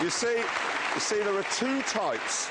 You see, there are two types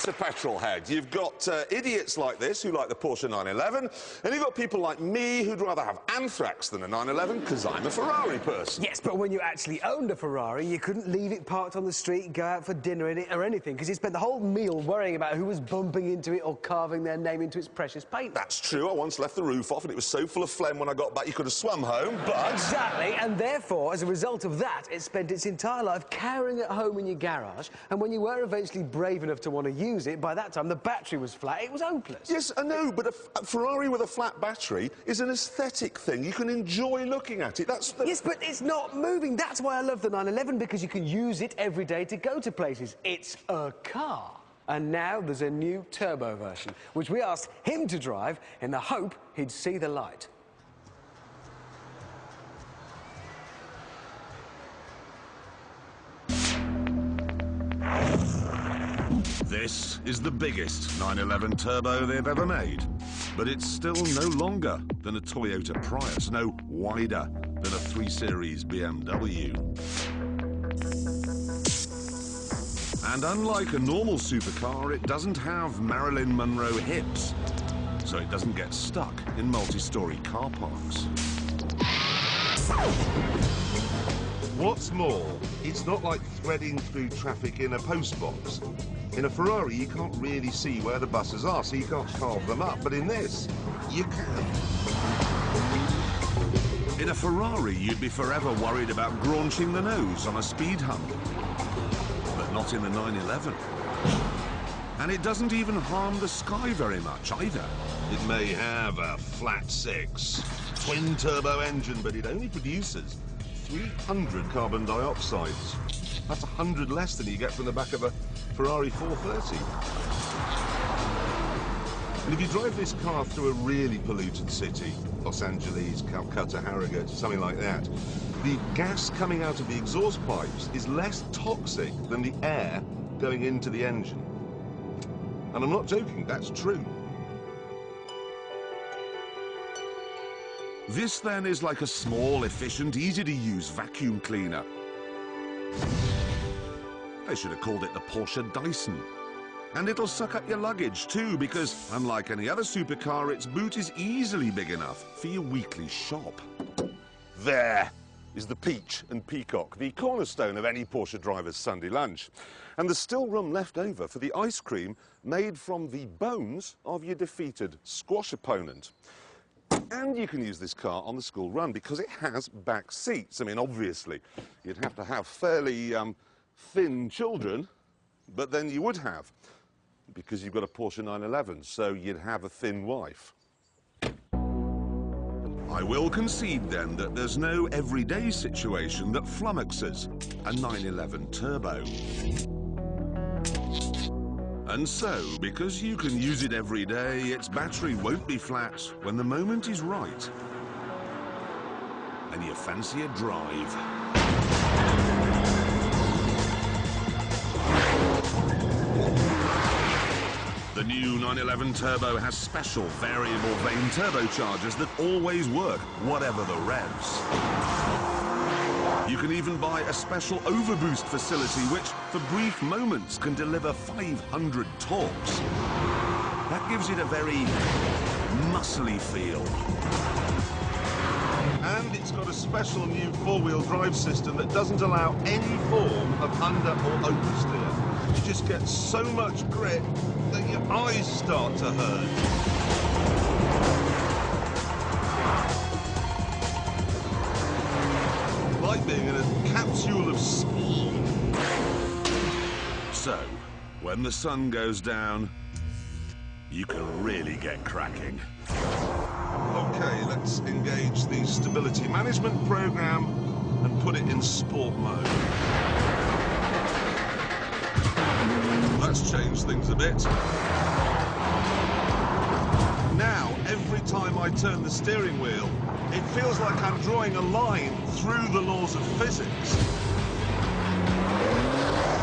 of petrol head. You've got idiots like this who like the Porsche 911, and you've got people like me who'd rather have anthrax than a 911 because I'm a Ferrari person. Yes, but when you actually owned a Ferrari, you couldn't leave it parked on the street, go out for dinner in it or anything, because you spent the whole meal worrying about who was bumping into it or carving their name into its precious paint. That's true. I once left the roof off and it was so full of phlegm when I got back you could have swum home, but... Exactly, and therefore, as a result of that, it spent its entire life cowering at home in your garage, and when you were eventually brave enough to want to use it, by that time the battery was flat, it was hopeless. Yes, I know, but a Ferrari with a flat battery is an aesthetic thing. You can enjoy looking at it. That's the... Yes, but it's not moving. That's why I love the 911, because you can use it every day to go to places. It's a car. And now there's a new turbo version, which we asked him to drive in the hope he'd see the light. This is the biggest 911 Turbo they've ever made, but it's still no longer than a Toyota Prius, no wider than a 3 Series BMW. And unlike a normal supercar, it doesn't have Marilyn Monroe hips, so it doesn't get stuck in multi-story car parks. What's more, it's not like threading through traffic in a postbox. In a Ferrari, you can't really see where the buses are, so you can't carve them up. But in this, you can. In a Ferrari, you'd be forever worried about graunching the nose on a speed hump. But not in the 911. And it doesn't even harm the sky very much, either. It may have a flat 6 twin-turbo engine, but it only produces 300 carbon dioxides. That's 100 less than you get from the back of a Ferrari 430. And if you drive this car through a really polluted city, Los Angeles, Calcutta, Harrogate, something like that, the gas coming out of the exhaust pipes is less toxic than the air going into the engine. And I'm not joking, that's true. This, then, is like a small, efficient, easy-to-use vacuum cleaner. They should have called it the Porsche Dyson. And it'll suck up your luggage, too, because, unlike any other supercar, its boot is easily big enough for your weekly shop. There is the peach and peacock, the cornerstone of any Porsche driver's Sunday lunch. And there's still room left over for the ice cream made from the bones of your defeated squash opponent. And you can use this car on the school run because it has back seats. I mean, obviously, you'd have to have fairly thin children, but then you would have, because you've got a Porsche 911, so you'd have a thin wife. I will concede, then, that there's no everyday situation that flummoxes a 911 Turbo. And so, because you can use it every day, its battery won't be flat when the moment is right. And you fancy a drive. The new 911 Turbo has special variable vane turbochargers that always work, whatever the revs. You can even buy a special overboost facility which, for brief moments, can deliver 500 torques. That gives it a very muscly feel. And it's got a special new four-wheel drive system that doesn't allow any form of under or oversteer. You just get so much grip that your eyes start to hurt. Like being in a capsule of speed. So, when the sun goes down, you can really get cracking. Okay, let's engage the stability management program and put it in sport mode. That's changed things a bit. Now, every time I turn the steering wheel, it feels like I'm drawing a line through the laws of physics.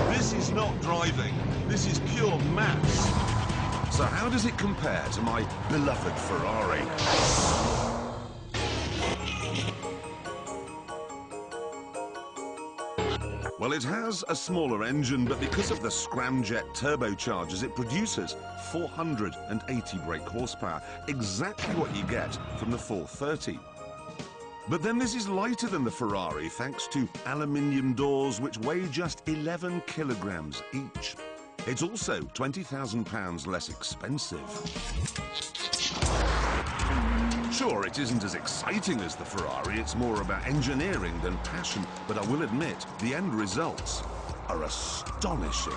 This is not driving. This is pure maths. So how does it compare to my beloved Ferrari? Well, it has a smaller engine, but because of the scramjet turbochargers it produces, 480 brake horsepower, exactly what you get from the 430. But then this is lighter than the Ferrari thanks to aluminium doors which weigh just 11 kilograms each. It's also £20,000 less expensive. Sure, it isn't as exciting as the Ferrari, it's more about engineering than passion, but I will admit, the end results are astonishing.